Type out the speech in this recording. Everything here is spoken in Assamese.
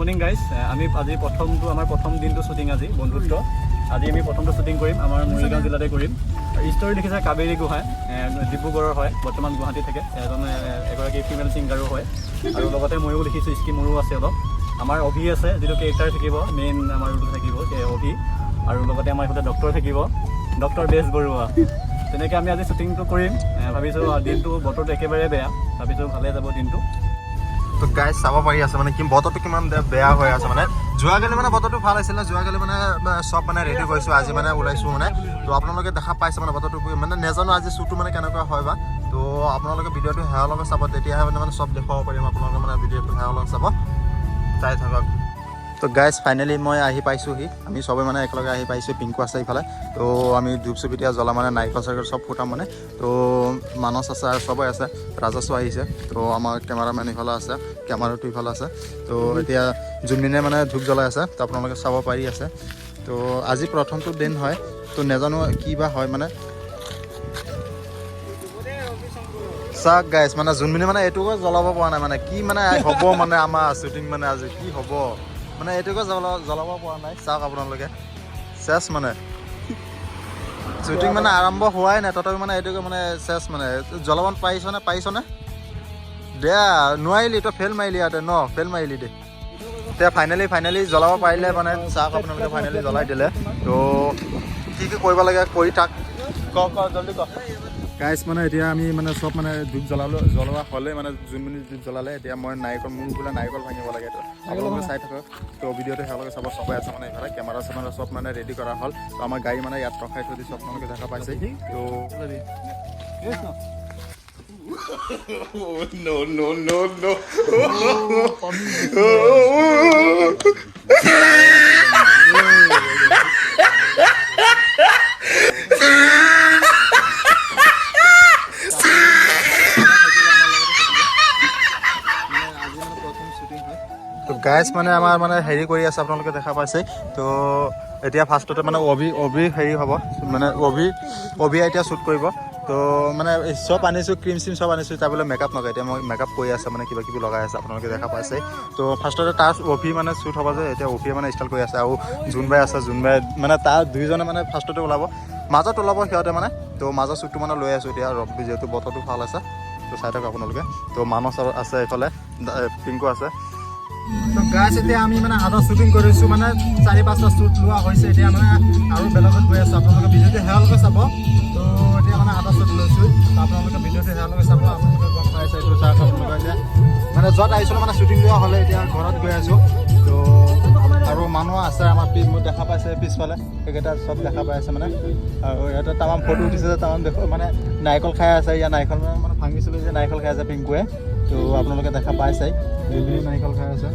মৰ্নিং গাইজ আমি আজি আমাৰ প্ৰথম দিনটো শ্বুটিং আজি বন্ধুত্ব আজি আমি প্ৰথমটো শ্বুটিং কৰিম আমাৰ মৰিগাঁও জিলাতে কৰিম ষ্টৰি দেখিছে কাবেৰী গোহাঁই ডিব্ৰুগড়ৰ হয় বৰ্তমান গুৱাহাটী থাকে এগৰাকী ফিমেল ছিংগাৰো হয় আৰু লগতে ময়ো দেখিছোঁ স্কিমৰো আছে অলপ আমাৰ অভি আছে যিটো কেৰেক্টাৰ থাকিব মেইন আমাৰ থাকিব অভি আৰু লগতে আমাৰ এইফালে ডক্টৰ থাকিব ডক্টৰ বেছ বৰুৱা তেনেকৈ আমি আজি শ্বুটিংটো কৰিম ভাবিছোঁ দিনটো বতৰটো একেবাৰে বেয়া ভাবিছোঁ ভালে যাব দিনটো তো গাইজ চাব পাৰি আছে মানে কি বতৰটো কিমান বেয়া হৈ আছে মানে যোৱাকালি মানে বতৰটো ভাল আছিলে যোৱাকালি মানে চব মানে ৰেডি কৰিছোঁ আজি মানে ওলাইছোঁ মানে তো আপোনালোকে দেখা পাইছে মানে বতৰটো মানে নাজানো আজি শ্বুটটো মানে কেনেকুৱা হয় বা তো আপোনালোকে ভিডিঅ'টো সেৱাৰ লগত চাব তেতিয়াহে মানে চব দেখুৱাব পাৰিম আপোনালোকে মানে ভিডিঅ'টো সেৱাৰ লগত চাব চাই থাকক তো গাইজ ফাইনেলি মই আহি পাইছোঁহি আমি চবে মানে একেলগে আহি পাইছোঁ পিংকু আছে ইফালে তো আমি ধূপ চুপ এতিয়া জ্বলা মানে নাৰিকল চাৰিকল চব ফুটাম মানে তো মানস আছে আৰু চবেই আছে ৰাজস্ব আহিছে তো আমাৰ কেমেৰামেন ইফালে আছে কেমেৰাটো ইফালে আছে তো এতিয়া যোনদিনে মানে ধূপ জ্বলাই আছে তো আপোনালোকে চাব পাৰি আছে তো আজি প্ৰথমটো দিন হয় তো নাজানো কি বা হয় মানে চাওক গাইজ মানে যোনদিনে মানে এইটোকে জ্বলাব পৰা নাই মানে কি মানে হ'ব মানে আমাৰ শ্বুটিং মানে আজি কি হ'ব মানে এইটোকে জ্বলাব পৰা নাই চাওক আপোনালোকে চেছ মানে শ্বুটিং মানে আৰম্ভ হোৱাই নাই তথাপি মানে এইটোকে মানে চেছ মানে জ্বলাব পাৰিছনে দে নোৱাৰিলি তই ফেইল মাৰিলি ইয়াতে ফেইল মাৰিলি দে এতিয়া ফাইনেলি জ্বলাব পাৰিলে মানে চাওক আপোনালোকে ফাইনেলি জ্বলাই দিলে তো কি কৰিব লাগে কৰি থাক ক জলদি ক গাইজ মানে এতিয়া আমি মানে চব মানে ধূপ জ্বলোৱা হ'লে মানে যোনখিনি ধূপ জ্বলালে এতিয়া মই মোৰ বোলে নাৰিকল ভাঙিব লাগে আপোনালোকে চাই থাকক তো ভিডিঅ'টো সেয়ালৈকে চাব চবেই আছে মানে এইফালে কেমেৰা চেমেৰা চব মানে ৰেডি কৰা হ'ল তো আমাৰ গাড়ী মানে ইয়াত ৰখাই থৈ দিছোঁ আপোনালোকে দেখা পাইছে তো no. তো গাইজ মানে আমাৰ মানে হেৰি কৰি আছে আপোনালোকে দেখা পাইছে তো এতিয়া ফাৰ্ষ্টতে মানে অভি হেৰি হ'ব মানে অভি এতিয়া শ্বুট কৰিব তো মানে চব আনিছোঁ ক্ৰীম চিম চব আনিছোঁ তাৰ বোলে মেকআপ নকৰে এতিয়া মই মেকআপ কৰি আছে মানে কিবা কিবি লগাই আছে আপোনালোকে দেখা পাইছে তো ফাৰ্ষ্টতে তাৰ অভি মানে শ্বুট হ'ব যে এতিয়া অভিয়ে মানে ষ্টাইল কৰি আছে আৰু জোনবাই আছে জোনবাই মানে তাৰ দুইজনে মানে ফাৰ্ষ্টতে ওলাব মাজত ওলাব সিহঁতে মানে তো মাজৰ শ্বুটটো মানে লৈ আছোঁ এতিয়া ৰবি যিহেতু বতৰটো ভাল আছে তো চাই থাকক আপোনালোকে তো মানস আছে এইফালে পিংকু আছে তো গাইজ এতিয়া আমি মানে আধা শ্বুটিং কৰিছোঁ মানে 4-5টা শ্বুট লোৱা হৈছে এতিয়া মানে আৰু বেলেগত গৈ আছোঁ আপোনালোকে ভিডিঅ'টো সেয়ালৈকে চাব তো এতিয়া মানে আধা শ্বুট লৈছোঁ তো আপোনালোকে ভিডিঅ'টো সেয়ালৈকে চাব আপোনালোকে গম পাইছে এইটো চাওক আপোনালোকে এতিয়া মানে য'ত আহিছিলোঁ মানে শ্বুটিং লোৱা হ'লে এতিয়া ঘৰত গৈ আছোঁ তো আৰু মানুহ আছে আমাৰ মোক দেখা পাইছে পিছফালে সেইকেইটা চব দেখা পাই আছে মানে আৰু ইয়াতে তামাম ফটো উঠিছে যে তামাম দেখো মানে নাৰিকল খাই আছে ইয়াত নাৰিকল মানে ভাঙিছিলোঁ যে নাৰিকল খাই আছে পিংকুৱে তো আপোনালোকে দেখা পাইছে যোনখিনি নাৰিকল খাই আছে